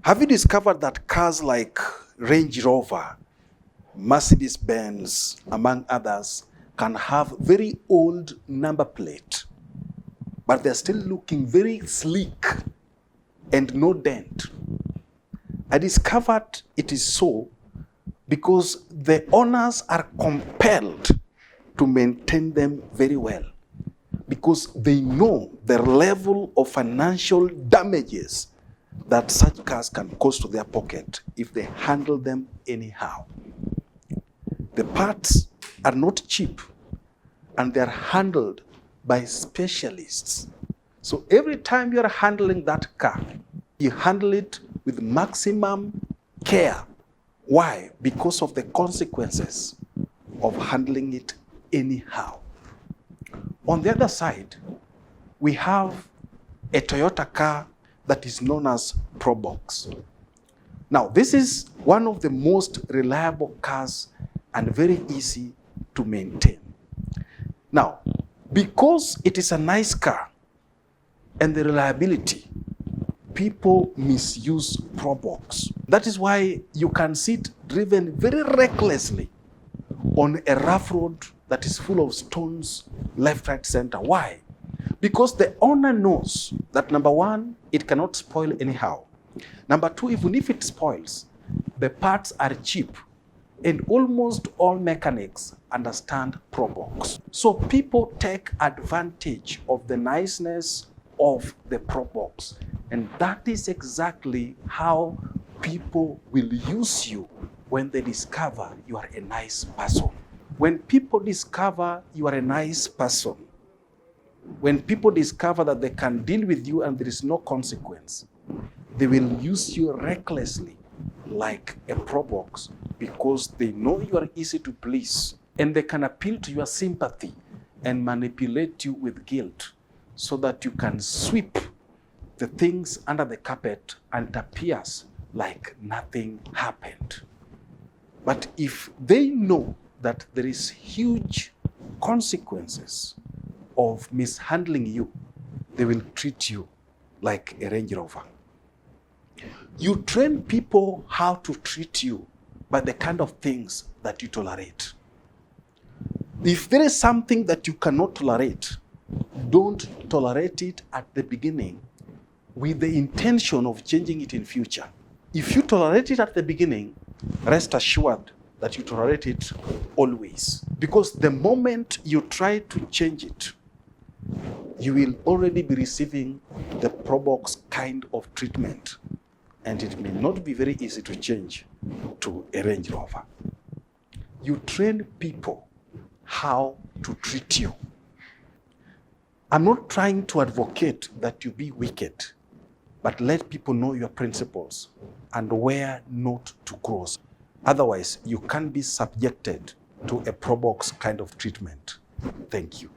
Have you discovered that cars like Range Rover, Mercedes-Benz, among others, can have very old number plate, but they're still looking very sleek and no dent? I discovered it is so because the owners are compelled to maintain them very well, because they know the level of financial damages that such cars can cause to their pocket if they handle them anyhow. The parts are not cheap, and they are handled by specialists. So every time you are handling that car, you handle it with maximum care. Why? Because of the consequences of handling it anyhow. On the other side, we have a Toyota car that is known as Probox. Now, this is one of the most reliable cars and very easy to maintain. Now, because it is a nice car and the reliability, people misuse Probox. That is why you can see it driven very recklessly on a rough road that is full of stones, left, right, center. Why? Because the owner knows that, number one, it cannot spoil anyhow. Number two, even if it spoils, the parts are cheap, and almost all mechanics understand Probox. So people take advantage of the niceness of the Probox, and that is exactly how people will use you when they discover you are a nice person. When people discover you are a nice person, when people discover that they can deal with you and there is no consequence, they will use you recklessly like a Probox, because they know you are easy to please, and they can appeal to your sympathy and manipulate you with guilt so that you can sweep the things under the carpet and it appears like nothing happened. But if they know that there is huge consequences of mishandling you, they will treat you like a Range Rover. You train people how to treat you by the kind of things that you tolerate. If there is something that you cannot tolerate, don't tolerate it at the beginning with the intention of changing it in future. If you tolerate it at the beginning, rest assured that you tolerate it always. Because the moment you try to change it, you will already be receiving the Probox kind of treatment, and it may not be very easy to change to a Range Rover. You train people how to treat you. I'm not trying to advocate that you be wicked, but let people know your principles and where not to cross. Otherwise, you can be subjected to a Probox kind of treatment. Thank you.